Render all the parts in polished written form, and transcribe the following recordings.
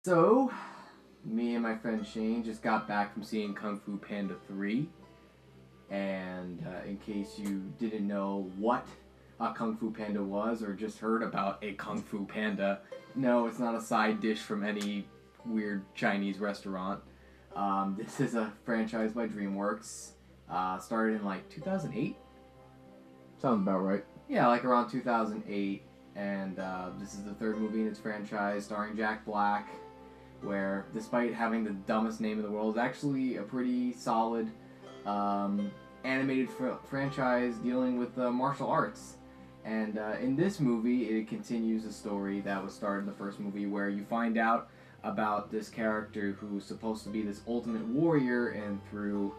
So, me and my friend Shane just got back from seeing Kung Fu Panda 3. And in case you didn't know what a Kung Fu Panda was or just heard about a Kung Fu Panda, no, it's not a side dish from any weird Chinese restaurant. This is a franchise by DreamWorks. Started in like 2008? Sounds about right. Yeah, like around 2008. And this is the third movie in its franchise starring Jack Black, where despite having the dumbest name in the world, it's actually a pretty solid animated franchise dealing with martial arts. And in this movie, it continues a story that was started in the first movie, where you find out about this character who's supposed to be this ultimate warrior, and through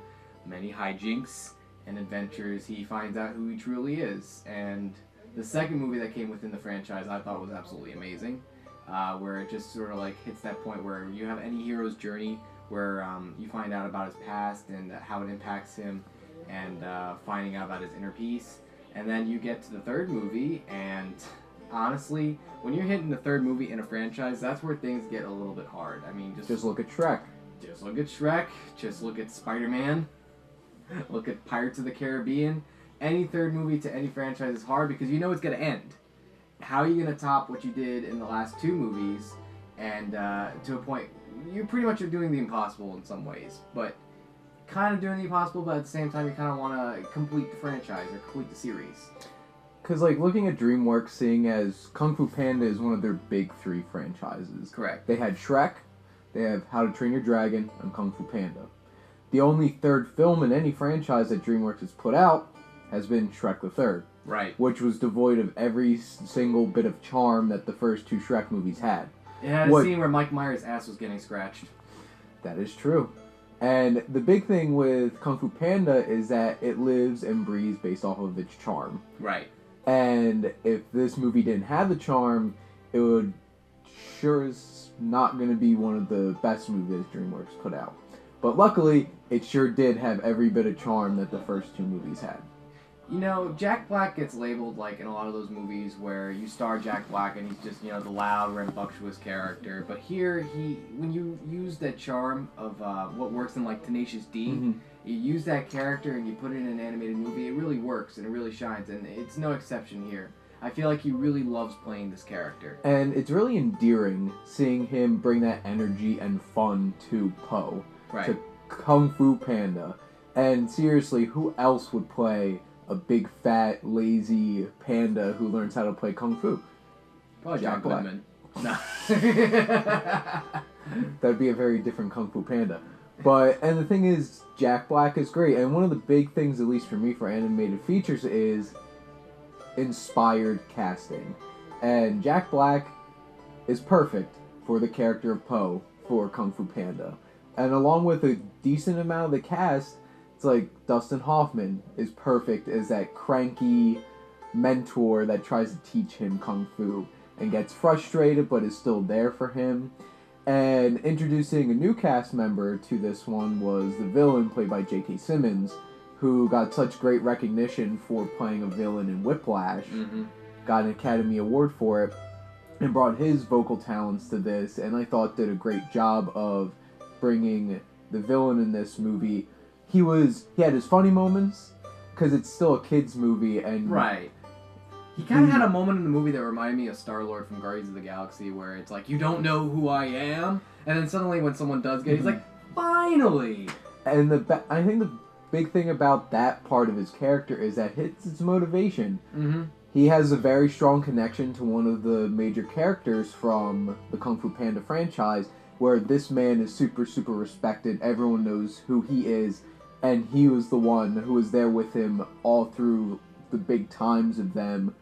many hijinks and adventures, he finds out who he truly is. And the second movie that came within the franchise I thought was absolutely amazing, where it just sort of like hits that point where you have any hero's journey where you find out about his past and how it impacts him, and finding out about his inner peace. And then you get to the third movie, and honestly, when you're hitting the third movie in a franchise, that's where things get a little bit hard. I mean, Just look at Shrek. Just look at Shrek, just look at Spider-Man, look at Pirates of the Caribbean. Any third movie to any franchise is hard because you know it's going to end. How are you going to top what you did in the last two movies? And to a point, you pretty much are doing the impossible in some ways. But kind of doing the impossible, but at the same time, you kind of want to complete the franchise or complete the series. Because, like, looking at DreamWorks, seeing as Kung Fu Panda is one of their big three franchises. Correct. They had Shrek, they have How to Train Your Dragon, and Kung Fu Panda. The only third film in any franchise that DreamWorks has put out has been Shrek the Third. Right. Which was devoid of every single bit of charm that the first two Shrek movies had. It had a scene where Mike Myers' ass was getting scratched. That is true. And the big thing with Kung Fu Panda is that it lives and breathes based off of its charm. Right. And if this movie didn't have the charm, it would sure is not going to be one of the best movies DreamWorks put out. But luckily, it sure did have every bit of charm that the first two movies had. You know, Jack Black gets labeled, like, in a lot of those movies where you star Jack Black and he's just, the loud, rambunctious character. But here, when you use that charm of what works in, like, Tenacious D, you use that character and you put it in an animated movie, it really works and it really shines. And it's no exception here. I feel like he really loves playing this character. And it's really endearing seeing him bring that energy and fun to Po. Right. To Kung Fu Panda. And seriously, who else would play a big, fat, lazy panda who learns how to play Kung Fu? Probably Jack Black. No. That'd be a very different Kung Fu Panda. And the thing is, Jack Black is great. And one of the big things, at least for me, for animated features is inspired casting. And Jack Black is perfect for the character of Po for Kung Fu Panda. And along with a decent amount of the cast, it's like Dustin Hoffman is perfect as that cranky mentor that tries to teach him Kung Fu and gets frustrated but is still there for him. And introducing a new cast member to this one was the villain played by J.K. Simmons, who got such great recognition for playing a villain in Whiplash, got an Academy Award for it, and brought his vocal talents to this, and I thought did a great job of bringing the villain in this movie. He had his funny moments, because it's still a kid's movie, and... Right. He kind of had a moment in the movie that reminded me of Star-Lord from Guardians of the Galaxy, where it's like, you don't know who I am, and then suddenly when someone does get it, he's like, finally! And I think the big thing about that part of his character is that it's his motivation. He has a very strong connection to one of the major characters from the Kung Fu Panda franchise, where this man is super, super respected. Everyone knows who he is, and he was the one who was there with him all through the big times of them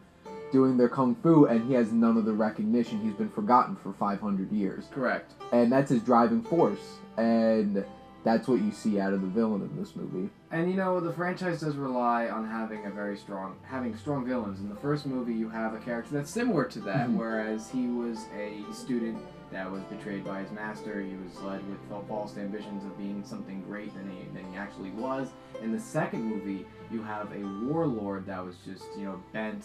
doing their Kung Fu, and he has none of the recognition. He's been forgotten for 500 years. Correct. And that's his driving force, and that's what you see out of the villain in this movie. And the franchise does rely on having strong villains. In the first movie, you have a character that's similar to that, whereas he was a student that was betrayed by his master. He was led with false ambitions of being something great than he actually was. In the second movie, you have a warlord that was just, bent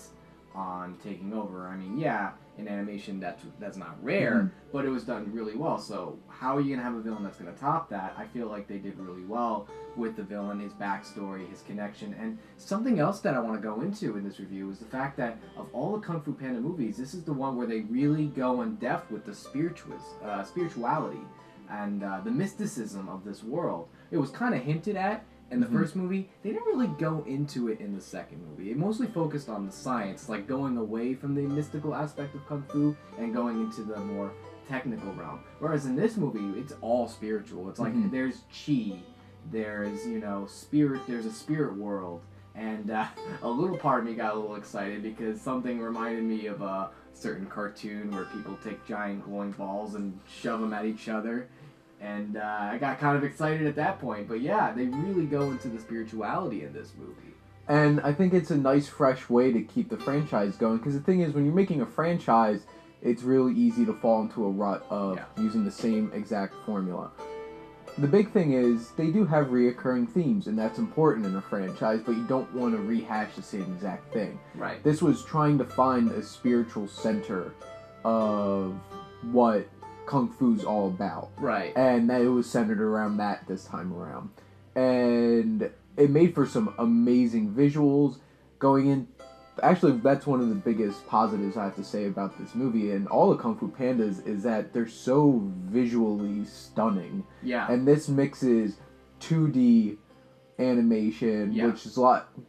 on taking over. I mean, yeah, in animation that's not rare, but it was done really well. So how are you going to have a villain that's going to top that? I feel like they did really well with the villain, his backstory, his connection. And something else that I want to go into in this review is the fact that of all the Kung Fu Panda movies, this is the one where they really go in depth with the spirituality and the mysticism of this world. It was kind of hinted at in the first movie. They didn't really go into it in the second movie. It mostly focused on the science, like going away from the mystical aspect of Kung Fu and going into the more technical realm. Whereas in this movie, it's all spiritual. It's like there's chi, there's, spirit, there's a spirit world. And a little part of me got a little excited because something reminded me of a certain cartoon where people take giant glowing balls and shove them at each other. And I got kind of excited at that point. But yeah, they really go into the spirituality in this movie. And I think it's a nice, fresh way to keep the franchise going. Because the thing is, when you're making a franchise, it's really easy to fall into a rut of using the same exact formula. The big thing is, they do have reoccurring themes, and that's important in a franchise, but you don't want to rehash the same exact thing. Right. This was trying to find a spiritual center of what Kung Fu's all about. Right. And that it was centered around that this time around. And it made for some amazing visuals going in. Actually, that's one of the biggest positives I have to say about this movie and all the Kung Fu Pandas is that they're so visually stunning. Yeah. And this mixes 2D animation, which is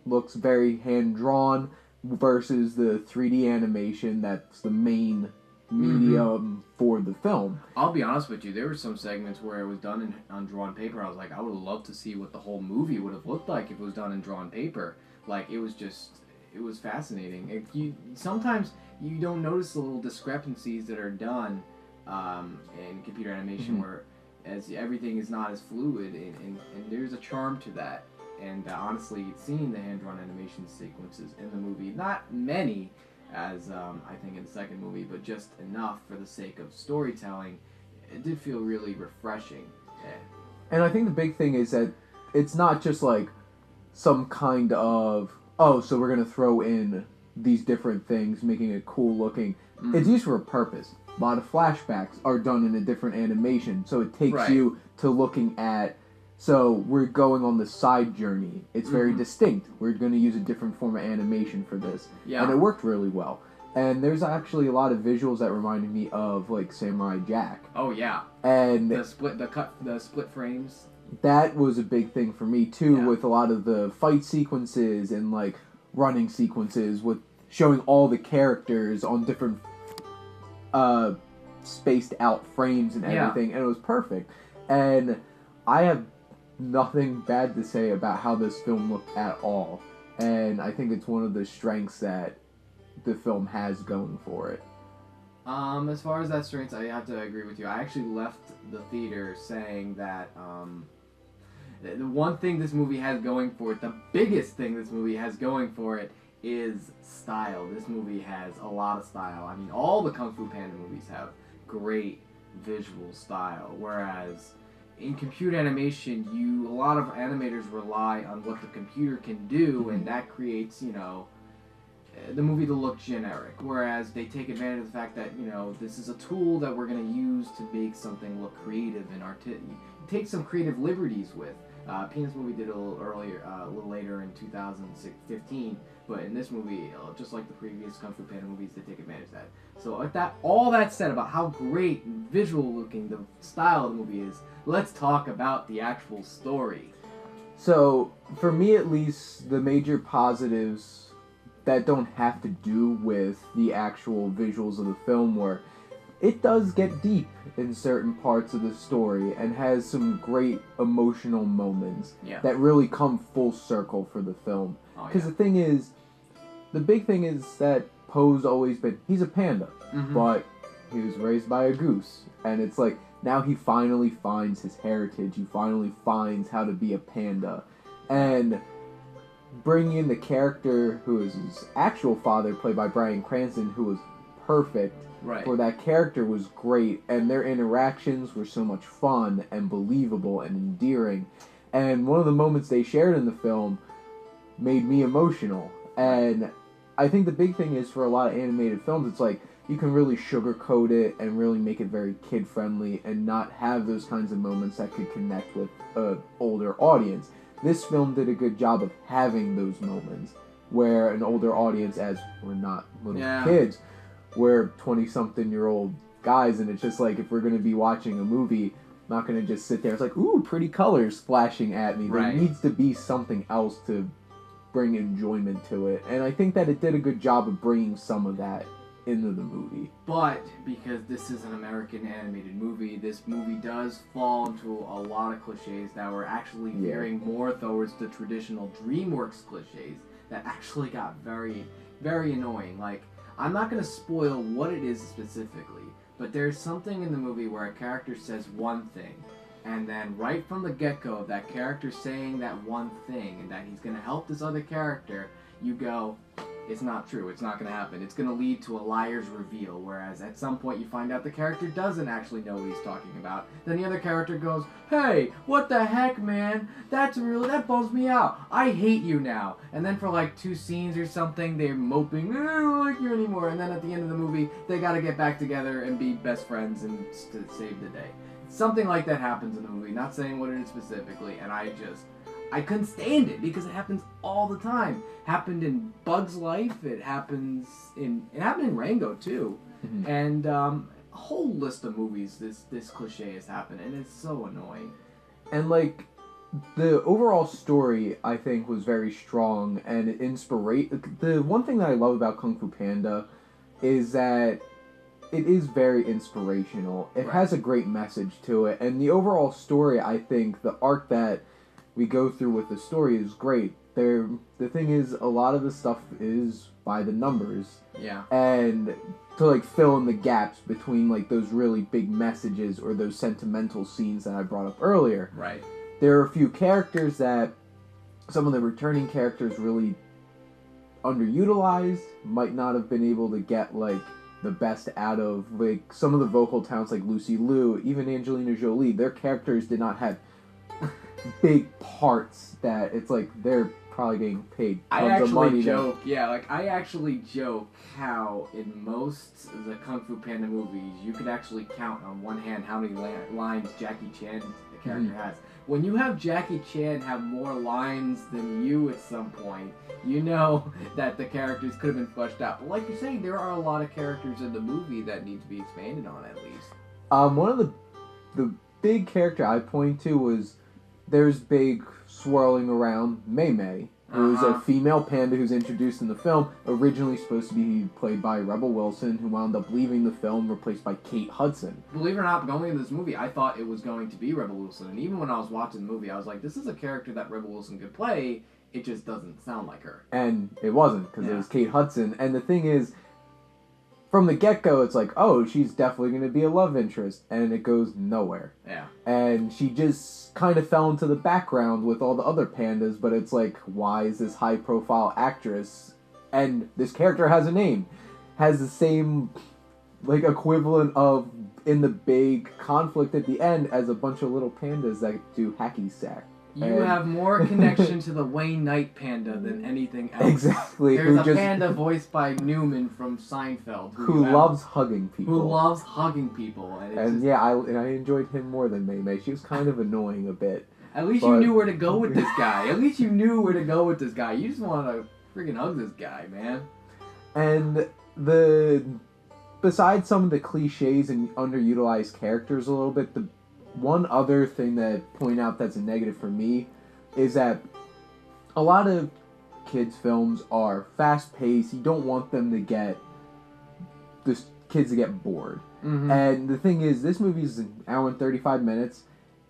looks very hand-drawn, versus the 3D animation that's the main medium for the film. I'll be honest with you, there were some segments where it was done on drawn paper. I was like, I would love to see what the whole movie would have looked like if it was done in drawn paper. Like, it was fascinating. Sometimes you don't notice the little discrepancies that are done in computer animation where as everything is not as fluid, and there's a charm to that. And honestly, seeing the hand-drawn animation sequences in the movie, not many, as I think in the second movie, but just enough for the sake of storytelling, it did feel really refreshing. And I think the big thing is that it's not just like some kind of, oh, so we're going to throw in these different things, making it cool looking. It's used for a purpose. A lot of flashbacks are done in a different animation, so it takes you to looking at, so we're going on the side journey. It's very distinct. We're going to use a different form of animation for this. Yeah. And it worked really well. And there's actually a lot of visuals that reminded me of, like, Samurai Jack. Oh, yeah. And the split frames. That was a big thing for me, too, with a lot of the fight sequences and, like, running sequences with showing all the characters on different spaced out frames and everything. And it was perfect. And I have nothing bad to say about how this film looked at all. And I think it's one of the strengths that the film has going for it. As far as that strength, I have to agree with you. I actually left the theater saying that the one thing this movie has going for it, the biggest thing this movie has going for it, is style. This movie has a lot of style. I mean, all the Kung Fu Panda movies have great visual style, whereas in computer animation, a lot of animators rely on what the computer can do, and that creates, the movie to look generic. Whereas they take advantage of the fact that, this is a tool that we're going to use to make something look creative and take some creative liberties with. Peanuts movie did a little later in 2015, but in this movie, just like the previous Kung Fu Panda movies, they take advantage of that. So all that said about how great visual looking the style of the movie is, let's talk about the actual story. So, for me at least, the major positives that don't have to do with the actual visuals of the film were, it does get deep in certain parts of the story and has some great emotional moments that really come full circle for the film. Because the big thing is that Poe's always been, he's a panda, but he was raised by a goose. And it's like, now he finally finds his heritage. He finally finds how to be a panda. And bringing in the character who is his actual father, played by Bryan Cranston, who was perfect for that character, was great. And their interactions were so much fun and believable and endearing. And one of the moments they shared in the film made me emotional. And I think the big thing is, for a lot of animated films, it's like, you can really sugarcoat it and really make it very kid-friendly and not have those kinds of moments that could connect with an older audience. This film did a good job of having those moments where an older audience, as we're not little kids, we're 20-something-year-old guys, and it's just like, if we're going to be watching a movie, I'm not going to just sit there, it's like, ooh, pretty colors flashing at me. There needs to be something else to bring enjoyment to it, and I think that it did a good job of bringing some of that into the movie. But because this is an American animated movie, this movie does fall into a lot of cliches that were actually veering more towards the traditional DreamWorks cliches that actually got very, very annoying. Like, I'm not going to spoil what it is specifically, but there's something in the movie where a character says one thing, and then right from the get-go of that character saying that one thing and that he's going to help this other character, you go, it's not true, it's not going to happen. It's going to lead to a liar's reveal, whereas at some point you find out the character doesn't actually know what he's talking about. Then the other character goes, hey, what the heck, man? That bums me out. I hate you now. And then for like 2 scenes or something, they're moping, I don't like you anymore. And then at the end of the movie, they got to get back together and be best friends and save the day. Something like that happens in the movie, not saying what it is specifically, and I couldn't stand it because it happens all the time. Happened in Bug's Life. It happened in Rango too, and a whole list of movies. This cliche has happened, and it's so annoying. And like, the overall story, I think, was very strong and the one thing that I love about Kung Fu Panda is that it is very inspirational. It has a great message to it, and the overall story, I think, the arc that we go through with the story is great. The thing is, a lot of the stuff is by the numbers. Yeah. And to like fill in the gaps between like those really big messages or those sentimental scenes that I brought up earlier. Right. There are a few characters that some of the returning characters really underutilized, might not have been able to get like the best out of. Like some of the vocal talents like Lucy Liu, even Angelina Jolie, their characters did not have big parts that it's like they're probably getting paid tons of money. I actually joke how in most of the Kung Fu Panda movies you could actually count on one hand how many lines Jackie Chan, the character, has. When you have Jackie Chan have more lines than you at some point, you know that the characters could have been fleshed out. But like you're saying, there are a lot of characters in the movie that need to be expanded on at least. One of the big character I point to was there's big swirling around Mei Mei, who's a female panda who's introduced in the film, originally supposed to be played by Rebel Wilson, who wound up leaving the film, replaced by Kate Hudson. Believe it or not, going into this movie, I thought it was going to be Rebel Wilson, and even when I was watching the movie, I was like, this is a character that Rebel Wilson could play, it just doesn't sound like her. And it wasn't, because it was Kate Hudson, and the thing is, from the get-go, it's like, oh, she's definitely going to be a love interest, and it goes nowhere. Yeah. And she just kind of fell into the background with all the other pandas, but it's like, why is this high-profile actress, and this character has a name, has the same, like, equivalent of, in the big conflict at the end, as a bunch of little pandas that do hacky sack. You have more connection to the Wayne Knight panda than anything else. Exactly. There's a panda voiced by Newman from Seinfeld. Who loves hugging people. Who loves hugging people. And I enjoyed him more than Mei Mei. She was kind of annoying a bit. At least you knew where to go with this guy. At least you knew where to go with this guy. You just want to freaking hug this guy, man. And besides some of the cliches and underutilized characters a little bit, the one other thing that I point out that's a negative for me is that a lot of kids' films are fast-paced. You don't want them to get kids to get bored. And the thing is, this movie is an hour and 35 minutes,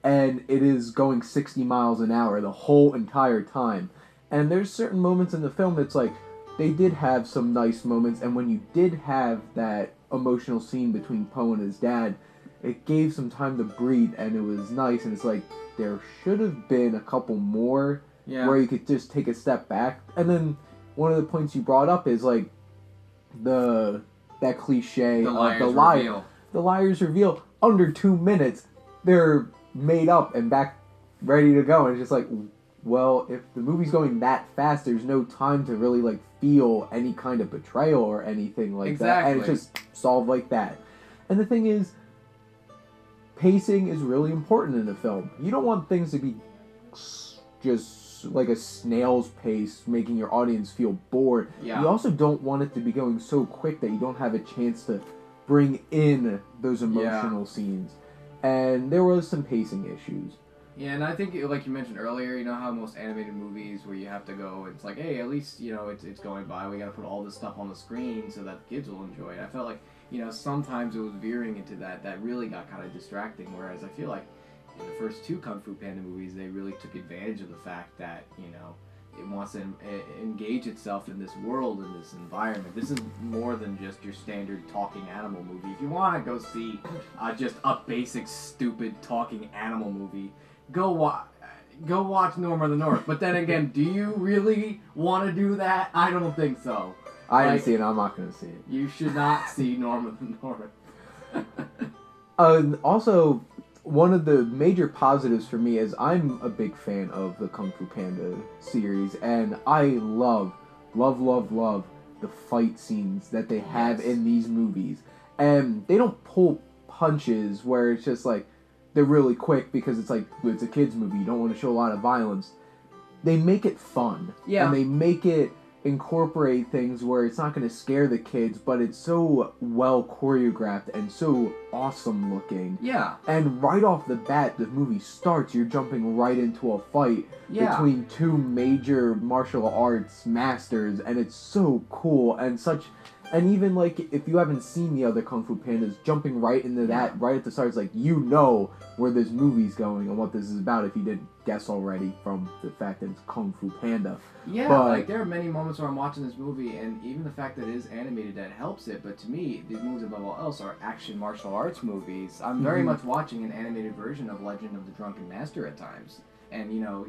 and it is going 60 miles an hour the whole entire time. And there's certain moments in the film that's like, they did have some nice moments, and when you did have that emotional scene between Poe and his dad, it gave some time to breathe, and it was nice, and it's like, there should have been a couple more where you could just take a step back. And then one of the points you brought up is like that cliche of the liar's reveal. Under 2 minutes, they're made up and back ready to go, and it's just like, well, if the movie's going that fast, there's no time to really like feel any kind of betrayal or anything like that. And it's just solved like that. And the thing is, pacing is really important in a film. You don't want things to be just like a snail's pace, making your audience feel bored. Yeah. You also don't want it to be going so quick that you don't have a chance to bring in those emotional scenes. And there was some pacing issues. Yeah, and I think, like you mentioned earlier, you know how most animated movies where you have to go, it's like, hey, at least, you know, it's going by. We got to put all this stuff on the screen so that the kids will enjoy it. I felt like, you know, sometimes it was veering into that really got kind of distracting, whereas I feel like in the first two Kung Fu Panda movies, they really took advantage of the fact that, you know, it wants to engage itself in this world, in this environment. This is more than just your standard talking animal movie. If you want to go see just a basic, stupid talking animal movie, go watch Norm of the North. But then again, do you really want to do that? I don't think so. I didn't see it. I'm not going to see it. You should not see Norm of the North. Also, one of the major positives for me is I'm a big fan of the Kung Fu Panda series, and I love the fight scenes that they have in these movies. And they don't pull punches where it's just like, they're really quick because it's like, it's a kid's movie, you don't want to show a lot of violence. They make it fun. Yeah. And they make it incorporate things where it's not going to scare the kids, but it's so well choreographed and so awesome looking. Yeah. And right off the bat, the movie starts, you're jumping right into a fight between two major martial arts masters, and it's so cool and such. And even, like, if you haven't seen the other Kung Fu Pandas, jumping right into that right at the start is like, you know where this movie's going and what this is about if you didn't guess already from the fact that it's Kung Fu Panda. Yeah, but, like, there are many moments where I'm watching this movie, and even the fact that it is animated, that helps it. But to me, these movies, above all else, are action martial arts movies. I'm very much watching an animated version of Legend of the Drunken Master at times. And, you know,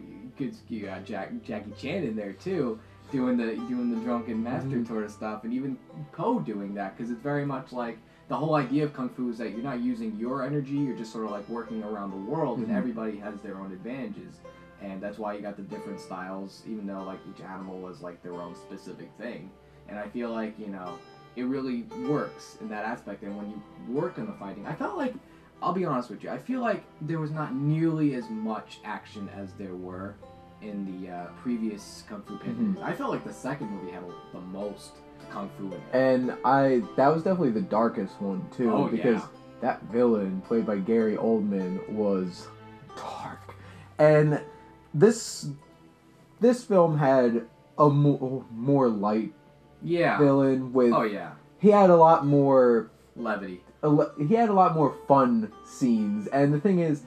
you got Jackie Chan in there, too, doing the drunken master sort of stuff, and even Poe doing that, because it's very much like the whole idea of Kung Fu is that you're not using your energy, you're just sort of like working around the world, and everybody has their own advantages. And that's why you got the different styles, even though like each animal was like their own specific thing. And I feel like, you know, it really works in that aspect. And when you work on the fighting, I felt like, I'll be honest with you, I feel like there was not nearly as much action as there were in the previous Kung Fu Panda movies. I felt like the second movie had the most Kung Fu in it. And that was definitely the darkest one too, because that villain played by Gary Oldman was dark. And this film had a more light villain with he had a lot more levity. He had a lot more fun scenes. And the thing is,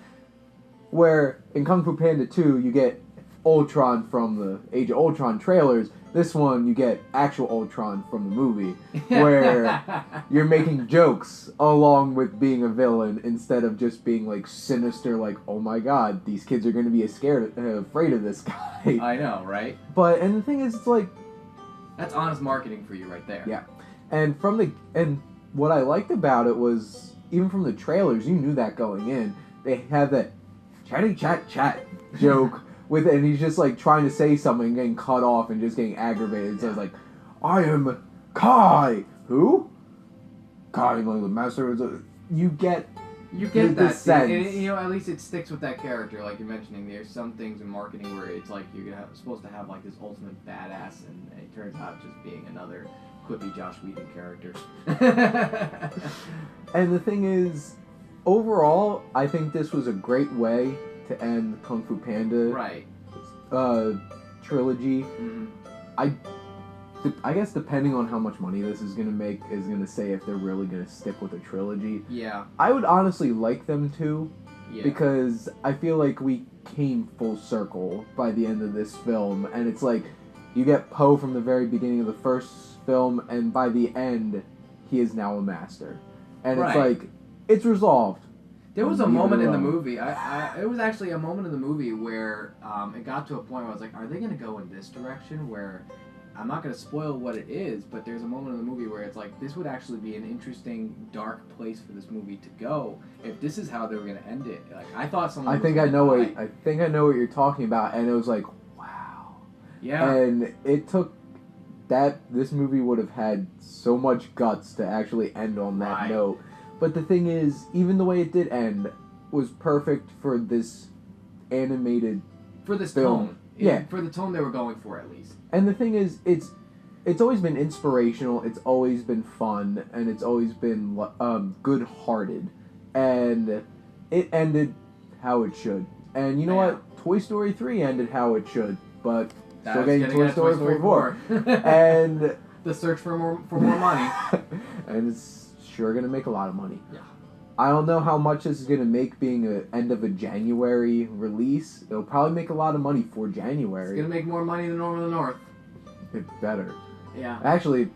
where in Kung Fu Panda 2 you get Ultron from the Age of Ultron trailers, this one you get actual Ultron from the movie, where you're making jokes along with being a villain instead of just being like sinister, like, oh my god, these kids are going to be afraid of this guy. I know, right? And the thing is, it's like, that's honest marketing for you right there. Yeah. And what I liked about it was, even from the trailers, you knew that going in. They have that chatty chat joke and he's just like trying to say something and getting cut off and just getting aggravated. So it's like, I am Kai. Who? Kai, like the master. You get that sense. And, you know, at least it sticks with that character, like you're mentioning. There's some things in marketing where it's like you're supposed to have like this ultimate badass, and it turns out just being another quippy Josh Whedon character. And the thing is, overall, I think this was a great way to end the Kung Fu Panda trilogy. I guess depending on how much money this is gonna make is gonna say if they're really gonna stick with a trilogy. Yeah. I would honestly like them to, because I feel like we came full circle by the end of this film, and it's like you get Poe from the very beginning of the first film, and by the end, he is now a master, and it's like it's resolved. There was a moment in the movie. It was actually a moment in the movie where it got to a point where I was like, "Are they going to go in this direction?" Where I'm not going to spoil what it is, but there's a moment in the movie where it's like, this would actually be an interesting, dark place for this movie to go if this is how they were going to end it. Like, I thought someone. I think I know what you're talking about, and it was like, wow. Yeah. And it took this movie would have had so much guts to actually end on that note. But the thing is, even the way it did end was perfect for this animated film. Tone. Yeah. For the tone they were going for, at least. And the thing is, it's always been inspirational, it's always been fun, and it's always been good-hearted. And it ended how it should. And you know what? Toy Story 3 ended how it should, but still getting Toy Story 4. And the search for more money. And it's sure going to make a lot of money. Yeah. I don't know how much this is going to make being an end of a January release. It'll probably make a lot of money for January. It's going to make more money than Norman of the North. It better. Yeah. Actually,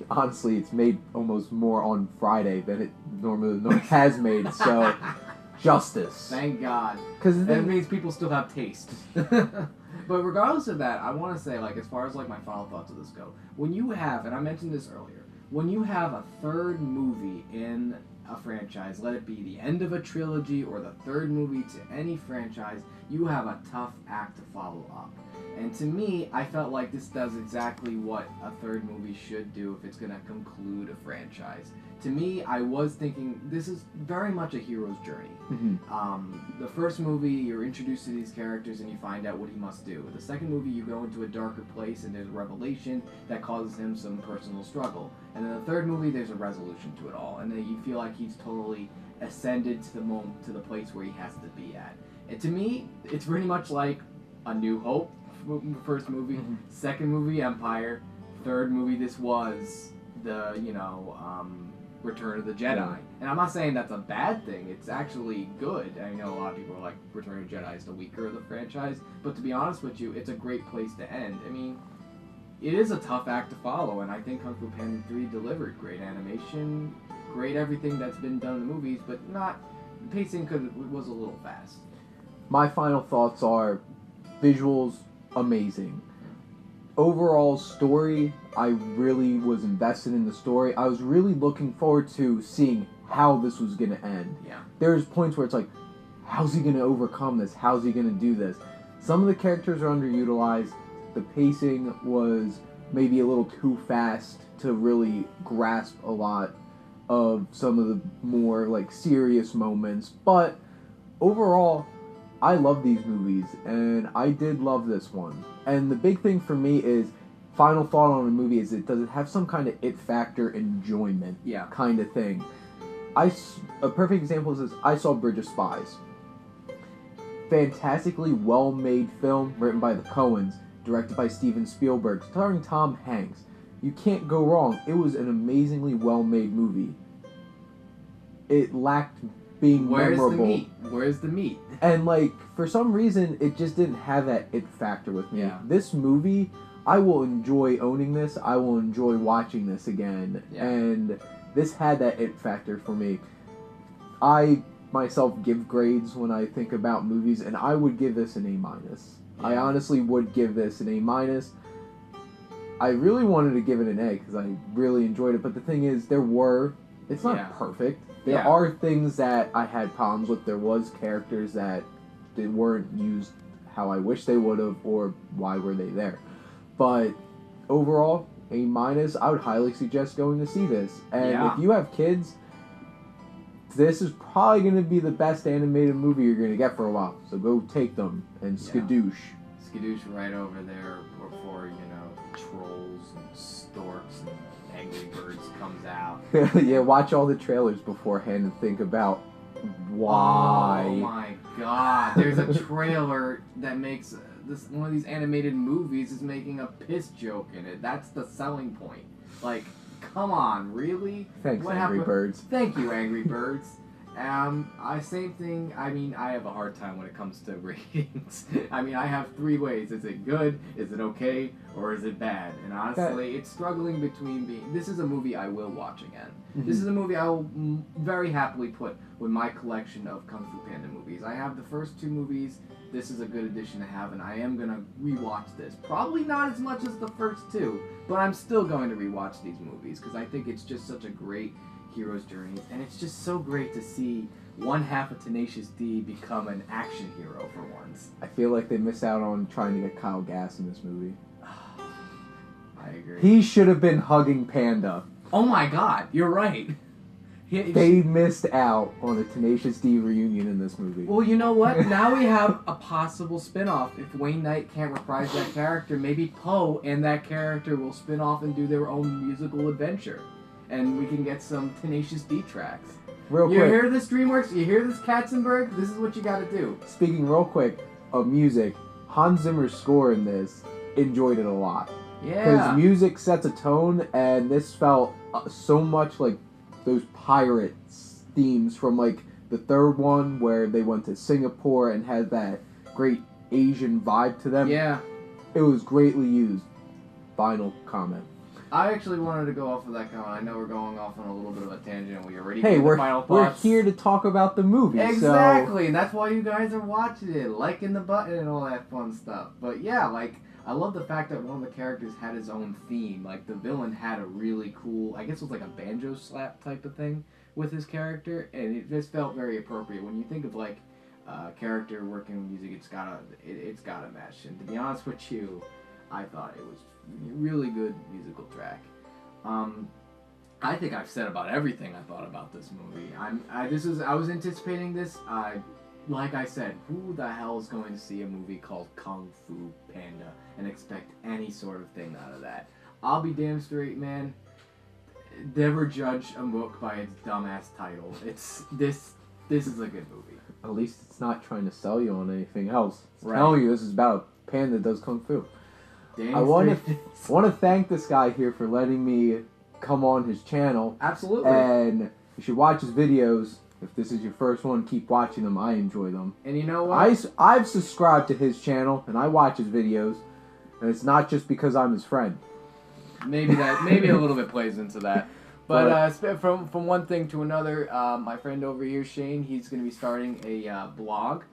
honestly, it's made almost more on Friday than it normally has made, so justice. Thank God. Because that means people still have taste. But regardless of that, I want to say, like, as far as, like, my final thoughts of this go, when you have, and I mentioned this earlier, when you have a third movie in a franchise, let it be the end of a trilogy or the third movie to any franchise, you have a tough act to follow up. And to me, I felt like this does exactly what a third movie should do if it's going to conclude a franchise. To me, I was thinking this is very much a hero's journey. Mm-hmm. The first movie, you're introduced to these characters and you find out what he must do. The second movie, you go into a darker place and there's a revelation that causes him some personal struggle. And then the third movie, there's a resolution to it all. And then you feel like he's totally ascended to the place where he has to be at. And to me, it's pretty much like A New Hope. First movie, second movie, Empire, third movie, this was the, Return of the Jedi. Yeah. And I'm not saying that's a bad thing, it's actually good. I know a lot of people are like, Return of the Jedi is the weaker of the franchise, but to be honest with you, it's a great place to end. I mean, it is a tough act to follow, and I think Kung Fu Panda 3 delivered great animation, great everything that's been done in the movies, but the pacing was a little fast. My final thoughts are visuals, amazing. Overall story, I really was invested in the story. I was really looking forward to seeing how this was going to end. Yeah. There's points where it's like, how's he going to overcome this? How's he going to do this? Some of the characters are underutilized. The pacing was maybe a little too fast to really grasp a lot of some of the more like serious moments. But overall, I love these movies, and I did love this one. And the big thing for me is, final thought on a movie is, does it have some kind of it factor enjoyment kind of thing? A perfect example is this. I saw Bridge of Spies. Fantastically well-made film, written by the Coens, directed by Steven Spielberg, starring Tom Hanks. You can't go wrong. It was an amazingly well-made movie. It lacked being memorable. Where's the meat? And like, for some reason, it just didn't have that it factor with me. Yeah. This movie, I will enjoy owning this. I will enjoy watching this again. Yeah. And this had that it factor for me. I myself give grades when I think about movies, and I would give this an A-. Yeah. I honestly would give this an A-. I really wanted to give it an A because I really enjoyed it, but the thing is, it's not perfect. There are things that I had problems with. There was characters that they weren't used how I wish they would have, or why were they there. But overall, A-. I would highly suggest going to see this. And if you have kids, this is probably going to be the best animated movie you're going to get for a while. So go take them and Skadoosh. Skadoosh right over there before, trolls and storks and Angry Birds comes out. Yeah, watch all the trailers beforehand and think about why. Oh my God! There's a trailer that makes one of these animated movies is making a piss joke in it. That's the selling point. Like, come on, really? Thanks, Angry Birds. Thank you, Angry Birds. Same thing. I mean, I have a hard time when it comes to ratings. I mean, I have three ways. Is it good? Is it okay? Or is it bad? And honestly, it's struggling between being... This is a movie I will watch again. Mm-hmm. This is a movie I will very happily put with my collection of Kung Fu Panda movies. I have the first two movies. This is a good addition to have, and I am going to rewatch this. Probably not as much as the first two, but I'm still going to rewatch these movies because I think it's just such a great hero's journey, and it's just so great to see one half of Tenacious D become an action hero for once. I feel like they miss out on trying to get Kyle Gass in this movie. I agree. He should have been hugging Panda. Oh my God, you're right. They missed out on a Tenacious D reunion in this movie. Well, you know what? Now we have a possible spin-off. If Wayne Knight can't reprise that character, maybe Poe and that character will spin off and do their own musical adventure. And we can get some Tenacious D tracks. Real You quick. hear this, DreamWorks? You hear this, Katzenberg? This is what you gotta do. Speaking real quick of music, Hans Zimmer's score in this, enjoyed it a lot. Because Yeah. music sets a tone, and this felt so much like those pirates themes from like the third one where they went to Singapore and had that great Asian vibe to them. Yeah. It was greatly used. Final comment. I actually wanted to go off of that comment. I know we're going off on a little bit of a tangent. We already Hey, gave the we're final thoughts. here to talk about the movie. Exactly, and that's why you guys are watching it, liking the button and all that fun stuff. But yeah, like, I love the fact that one of the characters had his own theme. Like, the villain had a really cool, I guess it was like a banjo slap type of thing with his character, and it just felt very appropriate. When you think of, like, character working with music, it's gotta match. And to be honest with you, I thought it was a really good musical track. I think I've said about everything I thought about this movie. I was anticipating this. Like I said, who the hell is going to see a movie called Kung Fu Panda and expect any sort of thing out of that? I'll be damn straight, man. Never judge a book by its dumbass title. This is a good movie. At least it's not trying to sell you on anything else. It's Right. telling you this is about a panda that does kung fu. Damn I want straight. to thank this guy here for letting me come on his channel. Absolutely. And you should watch his videos. If this is your first one, keep watching them. I enjoy them. And you know what? I've subscribed to his channel and I watch his videos, and it's not just because I'm his friend. Maybe a little bit plays into that. But from one thing to another, my friend over here, Shane, he's going to be starting a blog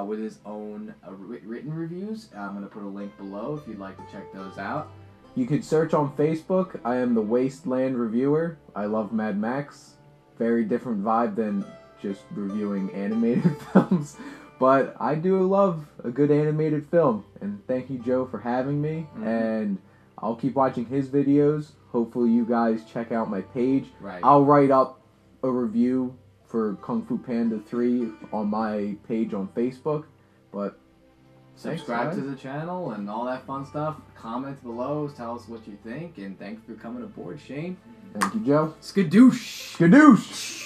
with his own written reviews. I'm going to put a link below if you'd like to check those out. You could search on Facebook. I am the Wasteland Reviewer. I love Mad Max. Very different vibe than just reviewing animated films. But I do love a good animated film. And thank you, Joe, for having me. Mm-hmm. And I'll keep watching his videos. Hopefully you guys check out my page. Right. I'll write up a review for Kung Fu Panda 3 on my page on Facebook. But Subscribe thanks, to the channel and all that fun stuff. Comment below. Tell us what you think. And thanks for coming aboard, Shane. Thank you, Joe. Skadoosh! Skadoosh!